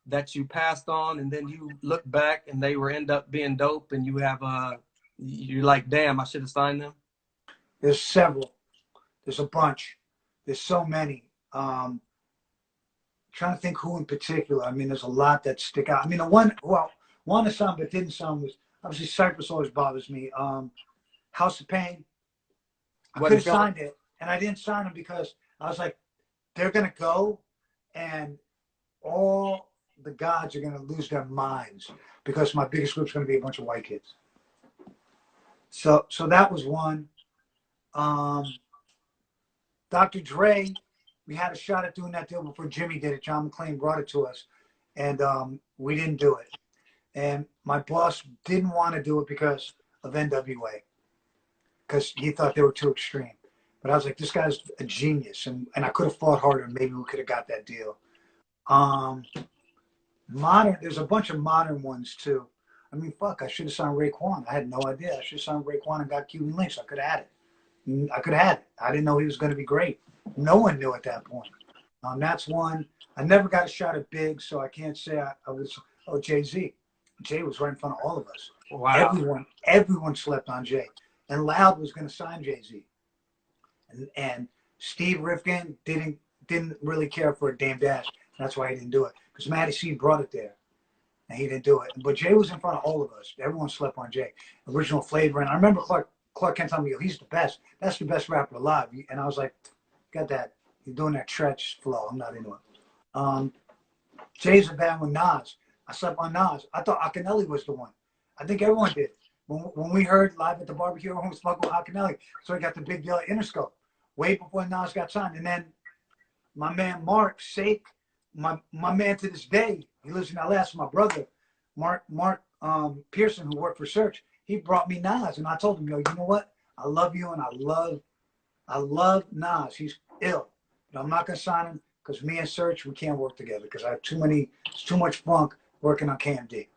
that you passed on, and then you look back and they were end up being dope, and you have you're like, damn, I should have signed them? There's several. There's a bunch. There's so many. Trying to think who in particular. I mean, there's a lot that stick out. I mean, the one, well, one to some but didn't some was obviously Cypress always bothers me. House of Pain. I could have signed it, and I didn't sign them because I was like, they're gonna go, and all the gods are gonna lose their minds because my biggest group's gonna be a bunch of white kids. So that was one. Dr. Dre, we had a shot at doing that deal before Jimmy did it. John McClane brought it to us, and we didn't do it. And my boss didn't want to do it because of NWA, because he thought they were too extreme. But I was like, this guy's a genius, and I could have fought harder, and maybe we could have got that deal. Modern, there's a bunch of modern ones too. I mean, fuck, I should have signed Raekwon. I had no idea. I should have signed Raekwon and got Cuban Links. I could have had it. I could have had it. I didn't know he was going to be great. No one knew at that point. That's one. I never got a shot at Big, so I can't say I was. Oh, Jay-Z. Jay was right in front of all of us. Wow. Everyone slept on Jay. And Loud was going to sign Jay-Z. And Steve Rifkin didn't really care for a Dame Dash. That's why he didn't do it. Because Matty C brought it there. And he didn't do it. But Jay was in front of all of us. Everyone slept on Jay. Original flavor. And I remember Clark Kent telling me, he's the best. That's the best rapper alive. And I was like, got that. You're doing that Tretch flow. I'm not into it. Jay's a bad one. Nas. I slept on Nas. I thought Akinyele was the one. I think everyone did. When we heard Live at the Barbecue, everyone was fucking with Akinyele. So I got the big deal at Interscope way before Nas got signed. And then my man Mark Sake, my man to this day, he lives in LA, my brother, Mark Pearson, who worked for Search, he brought me Nas. And I told him, yo, you know what? I love you, and I love Nas. He's ill. But I'm not going to sign him because me and Search, we can't work together because I have it's too much funk working on KMD.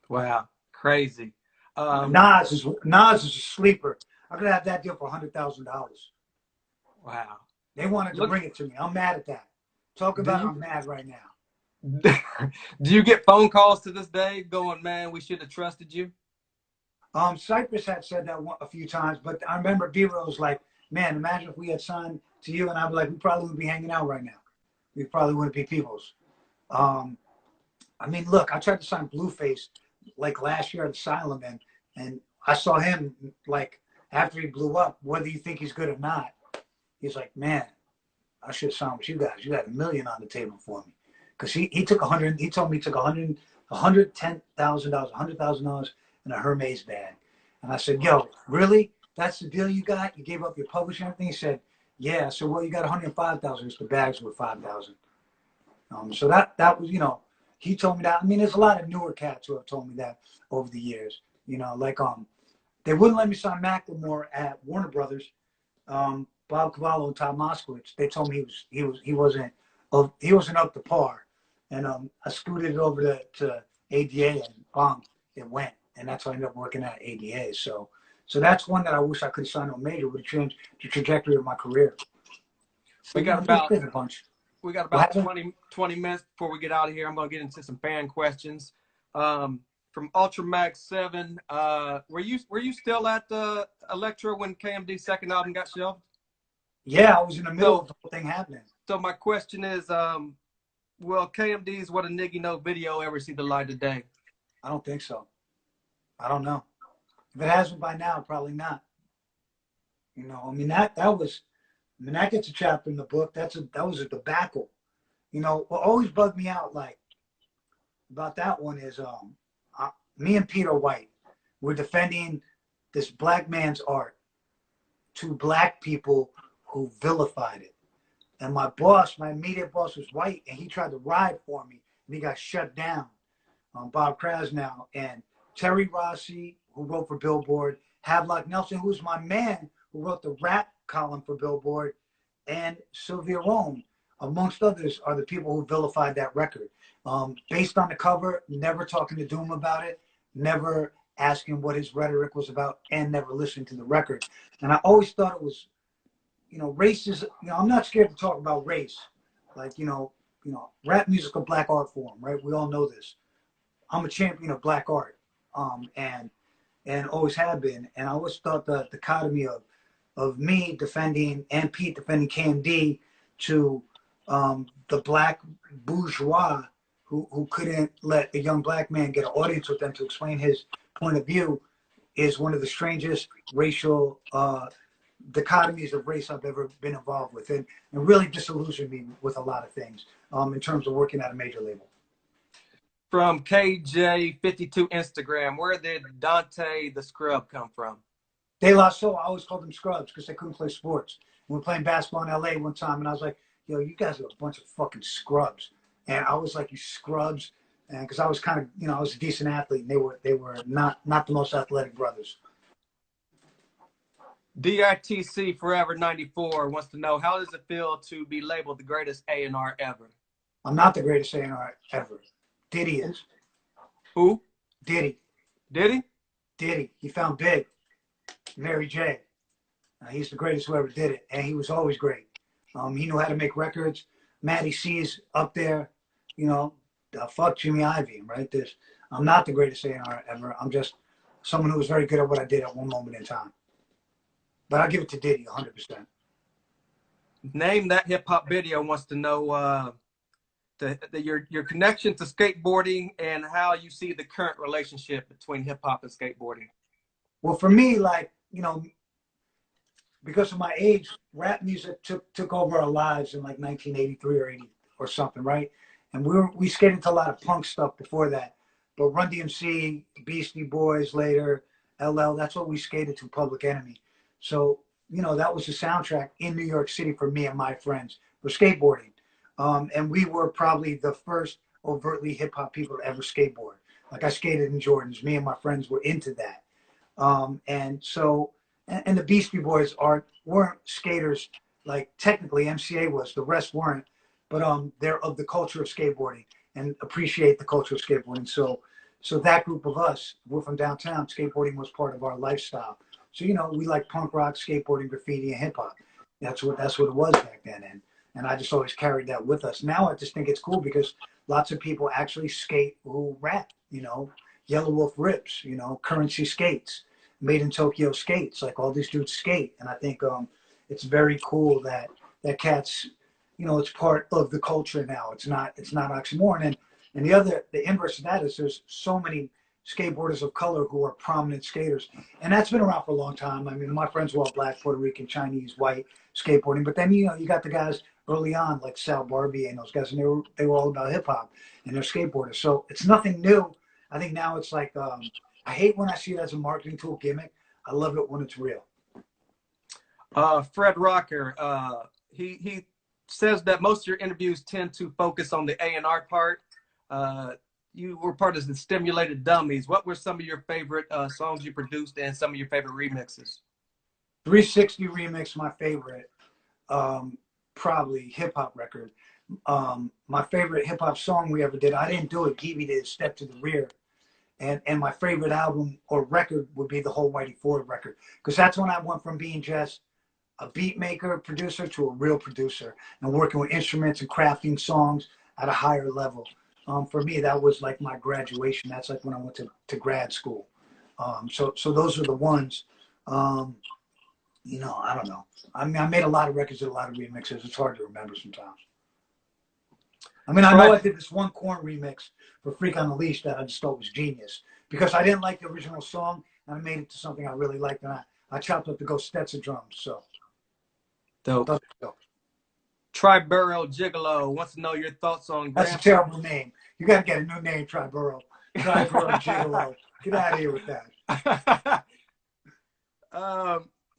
Wow. Crazy. Nas is a sleeper. I could have that deal for $100,000. Wow. They wanted to bring it to me. I'm mad at that. Talk about I'm mad right now. Do you get phone calls to this day going, man, we should have trusted you? Cypress had said that a few times, but I remember B-Roll was like, man, imagine if we had signed to you, and I'd be like, we probably wouldn't be hanging out right now. We probably wouldn't be peoples. I mean, look, I tried to sign Blueface like last year at Asylum, and I saw him like after he blew up, whether you think he's good or not, he's like, man, I should have signed with you guys. You had $1 million on the table for me. Because he took he told me he took $110,000, $100,000 in a Hermes bag. And I said, yo, really? That's the deal you got? You gave up your publishing and everything? He said, yeah. So, well, you got $105,000. The bags were $5,000. So that was, you know, he told me that. I mean, there's a lot of newer cats who have told me that over the years. You know, like they wouldn't let me sign Macklemore at Warner Brothers. Bob Cavallo and Tom Moskowitz. They told me he wasn't up to par. And I scooted it over to ADA, and bang, it went. And that's how I ended up working at ADA. So that's one that I wish I could have signed on major. Would have changed the trajectory of my career. We got about 20 minutes before we get out of here. I'm going to get into some fan questions. From Ultramax 7, were you still at Elektra when KMD's second album got shelved? Yeah, I was in the middle of the whole thing happening. So my question is, will KMD's What a Nigga Know video ever see the light of day? I don't think so. I don't know. If it hasn't by now, probably not. You know, I mean, that gets a chapter in the book. That was a debacle. You know, what always bugged me out, like, about that one is me and Peter White were defending this black man's art to black people who vilified it. And my immediate boss was white, and he tried to ride for me, and he got shut down. Bob Krasnow and Terry Rossi, who wrote for Billboard, Havelock Nelson, who's my man, who wrote the rap column for Billboard, and Sylvia Rome, amongst others, are the people who vilified that record. Based on the cover, never talking to Doom about it, never asking what his rhetoric was about, and never listening to the record. And I always thought it was, you know, race is, you know, I'm not scared to talk about race. Like, you know, you know, rap music a black art form, right? We all know this. I'm a champion of black art, and always have been. And I always thought the dichotomy of me defending and Pete defending KMD to the black bourgeois who couldn't let a young black man get an audience with them to explain his point of view is one of the strangest racial dichotomies of race I've ever been involved with, and really disillusioned me with a lot of things in terms of working at a major label. From KJ52 Instagram, where did Dante the Scrub come from? De La Soul, I always called them scrubs because they couldn't play sports. We were playing basketball in LA one time, and I was like, yo, you guys are a bunch of fucking scrubs. And I was like, you scrubs. And because I was kind of, you know, I was a decent athlete, and they were not the most athletic brothers. DITC Forever 94 wants to know, how does it feel to be labeled the greatest A&R ever? I'm not the greatest A&R ever. Diddy is. Who? Diddy. Diddy? Diddy. He found Big. Mary J. He's the greatest who ever did it, and he was always great. He knew how to make records. Matty C's up there, you know. Fuck Jimmy Iovine, right? I'm not the greatest A&R ever. I'm just someone who was very good at what I did at one moment in time. But I'll give it to Diddy 100%. Name That Hip Hop Video wants to know your connection to skateboarding and how you see the current relationship between hip hop and skateboarding. Well, for me, like, you know, because of my age, rap music took over our lives in like 1983 or 80 or something, right? And we skated to a lot of punk stuff before that. But Run DMC, Beastie Boys later, LL, that's what we skated to, Public Enemy. So, you know, that was the soundtrack in New York City for me and my friends for skateboarding. And we were probably the first overtly hip hop people to ever skateboard. Like I skated in Jordans. Me and my friends were into that. And so, and the Beastie Boys weren't skaters like technically MCA was. The rest weren't. But they're of the culture of skateboarding and appreciate the culture of skateboarding. So that group of us, we're from downtown. Skateboarding was part of our lifestyle. So, you know, we like punk rock, skateboarding, graffiti, and hip hop. That's what it was back then. And I just always carried that with us. Now I just think it's cool because lots of people actually skate who rap, you know, Yellow Wolf Rips, you know, Currency Skates, Made in Tokyo Skates, like all these dudes skate. And I think it's very cool that cats, you know, it's part of the culture now. It's not oxymoron. And the inverse of that is there's so many skateboarders of color who are prominent skaters. And that's been around for a long time. I mean, my friends were all black, Puerto Rican, Chinese, white skateboarding. But then, you know, you got the guys early on like Sal Barbie and those guys, and they were all about hip hop and they're skateboarders. So it's nothing new. I think now it's like, I hate when I see it as a marketing tool gimmick. I love it when it's real. Fred Rocker, he says that most of your interviews tend to focus on the A&R part. You were part of the Stimulated Dummies. What were some of your favorite songs you produced and some of your favorite remixes? 360 remix, my favorite. Probably hip hop record. My favorite hip hop song we ever did, I didn't do it, Geeby did Step to the Rear. And my favorite album or record would be the whole Whitey Ford record. Because that's when I went from being just a beat maker, producer, to a real producer and working with instruments and crafting songs at a higher level. For me, that was like my graduation. That's like when I went to grad school. So those are the ones. You know, I don't know. I mean, I made a lot of records and a lot of remixes. It's hard to remember sometimes. I mean, I know I did this one Korn remix for Freak on the Leash that I just thought was genius because I didn't like the original song and I made it to something I really liked, and I chopped up the Ghost Stetson drums. So dope. Triborough Gigolo wants to know your thoughts on That's a terrible name. You got to get a new name, Triborough. Triborough Gigolo. Get out of here with that.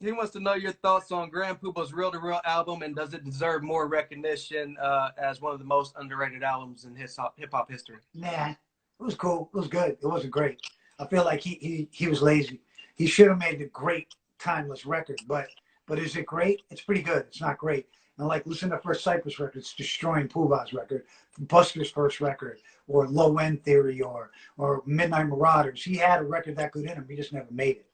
He wants to know your thoughts on Grand Puba's Real to Real album, and does it deserve more recognition as one of the most underrated albums in hip hop history? Nah, it was cool. It was good. It wasn't great. I feel like he was lazy. He should have made a great timeless record, but is it great? It's pretty good. It's not great. And like listen to First Cypress record, it's destroying Puba's record, Buster's first record, or Low End Theory, or Midnight Marauders. He had a record that good in him. He just never made it.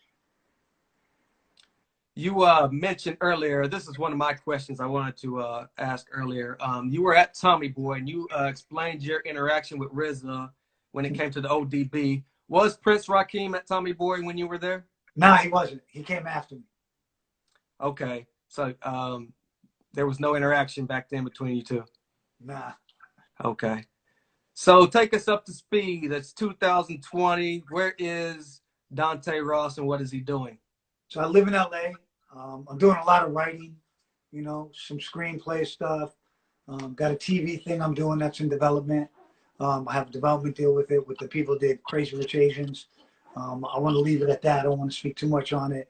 You mentioned earlier, this is one of my questions I wanted to ask earlier. You were at Tommy Boy and you explained your interaction with RZA when it came to the ODB. Was Prince Rakeem at Tommy Boy when you were there? Nah, he wasn't. He came after me. Okay. So there was no interaction back then between you two. Nah. Okay. So take us up to speed. It's 2020. Where is Dante Ross and what is he doing? So I live in LA. I'm doing a lot of writing, you know, some screenplay stuff. Got a TV thing I'm doing that's in development. I have a development deal with it with the people that did Crazy Rich Asians. I want to leave it at that. I don't want to speak too much on it.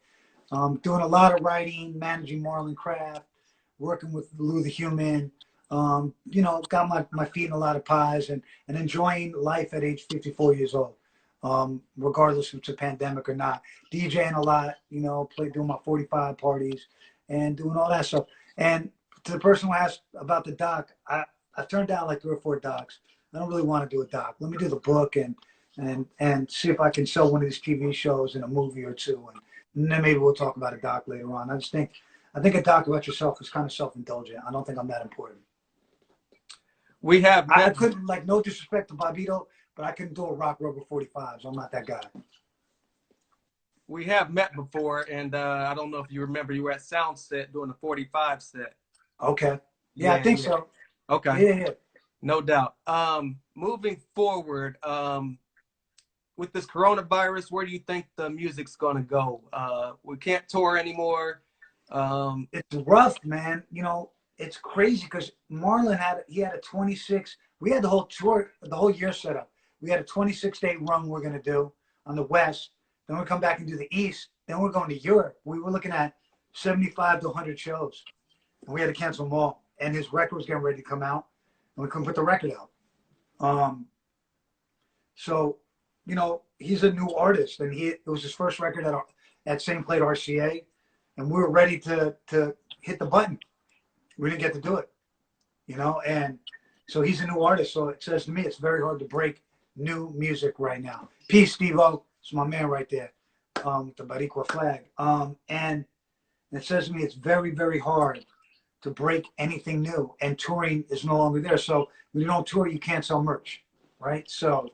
Doing a lot of writing, managing Marlon Craft, working with Lou the Human. You know, got my feet in a lot of pies and enjoying life at age 54 years old, regardless if it's a pandemic or not. DJing a lot, you know, doing my 45 parties and doing all that stuff. And to the person who asked about the doc, I turned down like 3 or 4 docs. I don't really want to do a doc. Let me do the book and see if I can sell one of these TV shows in a movie or two. And then maybe we'll talk about a doc later on. I think a doc about yourself is kind of self-indulgent. I don't think I'm that important. We have I couldn't, like, no disrespect to Bobito, but I couldn't do a rock rubber 45s. I'm not that guy. We have met before, and I don't know if you remember, you were at Soundset doing the 45 set. Okay. Yeah, I think so. Okay. Yeah. No doubt. Moving forward, with this coronavirus, where do you think the music's going to go? We can't tour anymore. It's rough, man. You know, it's crazy because Marlon had a 26. We had the whole tour, the whole year set up. We had a 26-day run we're going to do on the West. Then we come back and do the East. Then we're going to Europe. We were looking at 75 to 100 shows. And we had to cancel them all. And his record was getting ready to come out. And we couldn't put the record out. So, you know, he's a new artist. And it was his first record at St. Plate RCA. And we were ready to hit the button. We didn't get to do it, you know, and so he's a new artist. So it says to me, it's very hard to break new music right now. Peace, Steve-O. It's my man right there, with the Baricua flag. And it says to me, it's very, very hard to break anything new. And touring is no longer there. So when you don't tour, you can't sell merch, right? So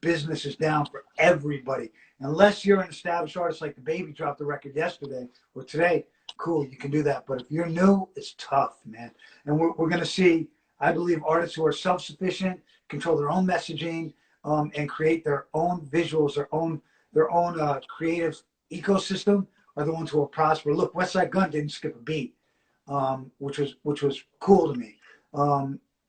business is down for everybody. Unless you're an established artist like the Baby dropped the record yesterday or today, cool, you can do that. But if you're new, it's tough, man. And we're going to see, I believe, artists who are self-sufficient, control their own messaging, and create their own visuals, their own creative ecosystem are the ones who will prosper. Look, Westside Gun didn't skip a beat, which was cool to me.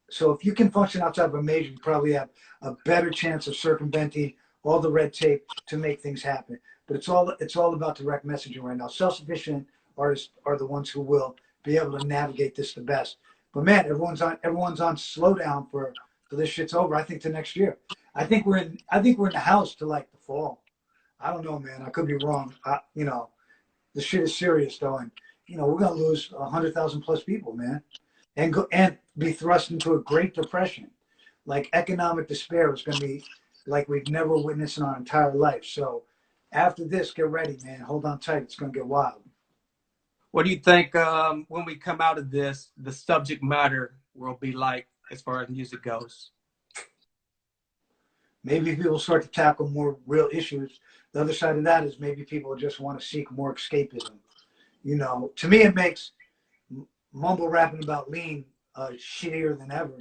So if you can function outside of a major, you probably have a better chance of circumventing all the red tape to make things happen. But it's all about direct messaging right now. Self-sufficient artists are the ones who will be able to navigate this the best. But man, everyone's on slowdown for this shit's over. I think to next year. I think we're in the house to like the fall. I don't know, man. I could be wrong. You know, the shit is serious though, and you know we're gonna lose 100,000 plus people, man, and be thrust into a Great Depression. Like economic despair is gonna be like we've never witnessed in our entire life. So after this, get ready, man. Hold on tight. It's gonna get wild. What do you think when we come out of this, the subject matter will be like as far as music goes? Maybe people start to tackle more real issues. The other side of that is maybe people just want to seek more escapism. You know, to me, it makes mumble rapping about lean shittier than ever.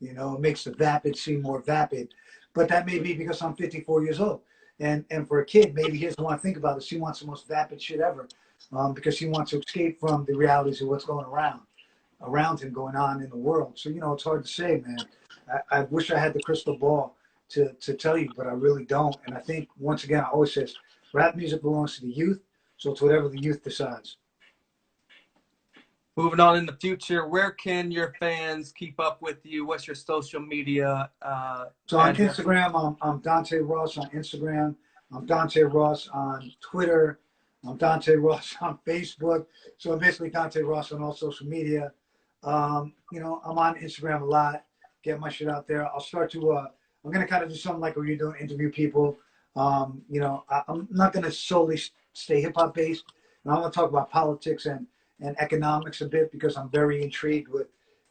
You know, it makes the vapid seem more vapid. But that may be because I'm 54 years old. And for a kid, maybe he doesn't want to think about this. He wants the most vapid shit ever because he wants to escape from the realities of what's going around him, going on in the world. So, you know, it's hard to say, man. I wish I had the crystal ball to tell you, but I really don't. And I think, once again, I always say, rap music belongs to the youth. So it's whatever the youth decides. Moving on in the future, where can your fans keep up with you? What's your social media? So on Instagram, I'm Dante Ross on Instagram. I'm Dante Ross on Twitter. I'm Dante Ross on Facebook. So I'm basically Dante Ross on all social media. You know, I'm on Instagram a lot. Get my shit out there. I'll start to, I'm going to kind of do something like what you're doing, interview people. You know, I'm not going to solely stay hip hop based And I want to talk about politics and economics a bit because I'm very intrigued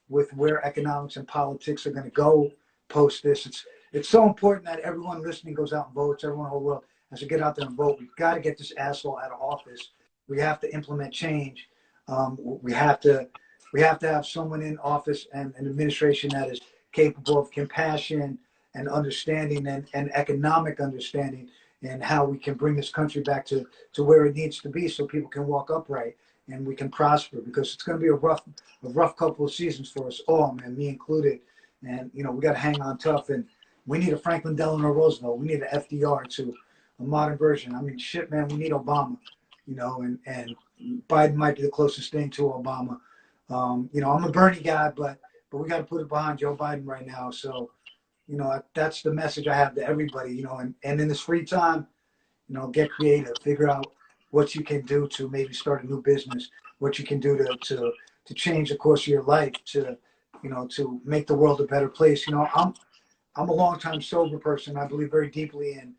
with where economics and politics are going to go post this. It's so important that everyone listening goes out and votes. Everyone in the whole world has to get out there and vote. We've got to get this asshole out of office. We have to implement change. We have to have someone in office and an administration that is capable of compassion and understanding and economic understanding and how we can bring this country back to where it needs to be so people can walk upright and we can prosper, because it's going to be a rough couple of seasons for us all, man, me included. And, you know, we got to hang on tough, and we need a Franklin Delano Roosevelt. We need an FDR to a modern version. I mean, shit, man, we need Obama, you know, and Biden might be the closest thing to Obama. You know, I'm a Bernie guy, but we got to put it behind Joe Biden right now. So, you know, that's the message I have to everybody, you know, and in this free time, you know, get creative, figure out what you can do to maybe start a new business, what you can do to change the course of your life, to, you know, to make the world a better place. You know, I'm a longtime sober person. I believe very deeply in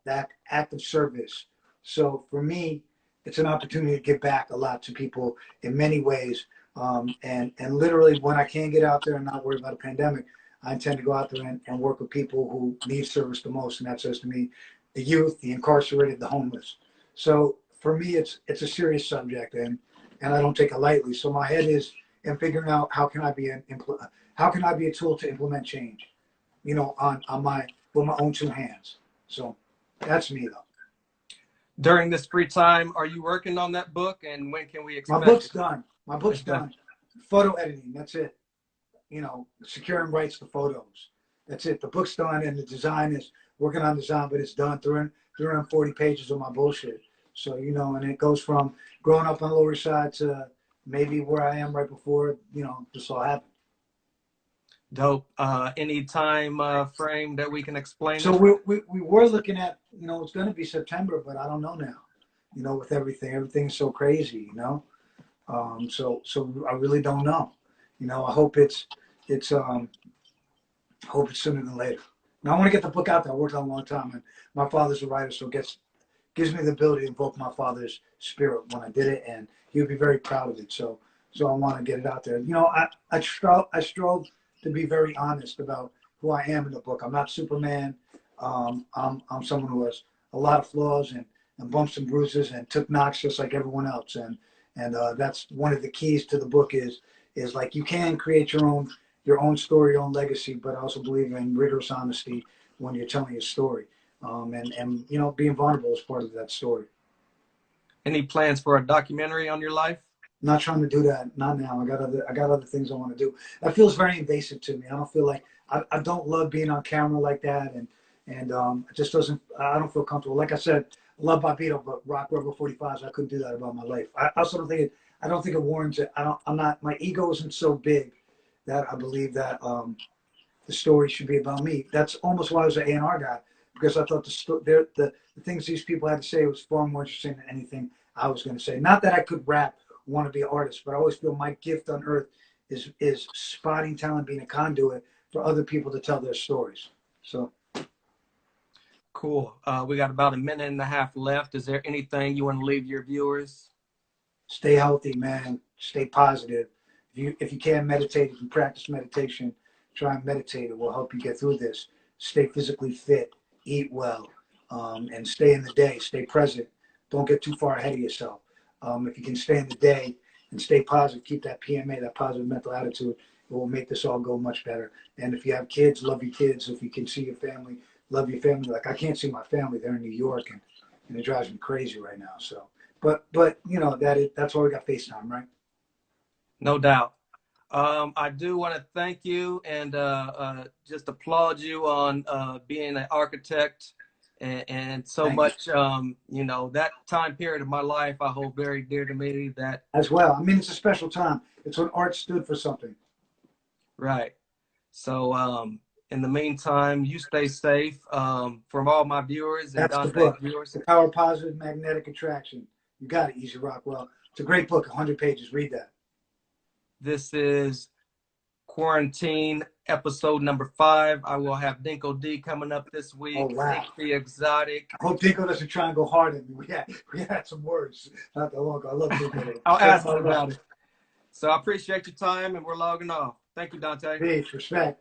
that act of service. So for me, it's an opportunity to give back a lot to people in many ways. And literally, when I can get out there and not worry about a pandemic, I intend to go out there and work with people who need service the most. And that says to me, the youth, the incarcerated, the homeless. So for me, it's a serious subject, and I don't take it lightly. So my head is in figuring out how can I be a tool to implement change, you know, with my own two hands. So that's me, though. During this free time, are you working on that book, and when can we My expect book's it? done. My book's done. Photo editing, that's it. You know, securing rights to photos. That's it. The book's done, and the design is working on design, but it's done. 340 pages of my bullshit. So, you know, and it goes from growing up on the Lower East Side to maybe where I am right before, you know, this all happened. Dope. Any time frame that we can explain So it? we were looking at, you know, it's going to be September, but I don't know now. You know, with everything's so crazy, you know. So I really don't know. You know, I hope it's sooner than later. Now I want to get the book out there. I worked on it a long time, and my father's a writer, so it gives me the ability to invoke my father's spirit when I did it, and he would be very proud of it. So I want to get it out there. You know, I strove to be very honest about who I am in the book. I'm not Superman. I'm someone who has a lot of flaws and bumps and bruises and took knocks just like everyone else. And that's one of the keys to the book is like you can create your own story, your own legacy, but I also believe in rigorous honesty when you're telling your story. And you know, being vulnerable is part of that story. Any plans for a documentary on your life? I'm not trying to do that. Not now. I got other things I want to do. That feels very invasive to me. I don't feel like I don't love being on camera like that, and it just doesn't. I don't feel comfortable. Like I said, I love Bobito, but Rock Rubber 45s, I couldn't do that about my life. I also don't think it. I don't think it warrants it. I'm not. My ego isn't so big that I believe that the story should be about me. That's almost why I was an A&R guy, because I thought the things these people had to say was far more interesting than anything I was going to say. Not that I could rap, want to be an artist, but I always feel my gift on earth is spotting talent, being a conduit for other people to tell their stories. So Cool. We got about a minute and a half left. Is there anything you want to leave your viewers? stay healthy, man. Stay positive. If you can't meditate, if you practice meditation, try and meditate. It will help you get through this. Stay physically fit, eat well, and stay in the day. Stay present. Don't get too far ahead of yourself. If you can stay in the day and stay positive, keep that PMA, that positive mental attitude, it will make this all go much better. And if you have kids, love your kids. If you can see your family, love your family. Like I can't see my family. They're in New York, and it drives me crazy right now. So, but you know that's why we got FaceTime, right? No doubt. I do want to thank you and just applaud you on being an architect and so Thank you. much. You know, that time period of my life I hold very dear to me. That As well. I mean, it's a special time. It's when art stood for something. right. So in the meantime, you stay safe. From all my viewers and That's the Dante's book, viewers, The Power of Positive Magnetic Attraction. You got it, Easy Rockwell. It's a great book, 100 pages. Read that. this is Quarantine episode number 5. I will have Dinko D coming up this Oh, week. wow. Nick the Exotic. I hope Dinko doesn't try and go hard at me. We had some words not that long ago. I love Dinko. I'll ask him about it. So I appreciate your time, and we're logging off. Thank you, Dante. Peace, respect.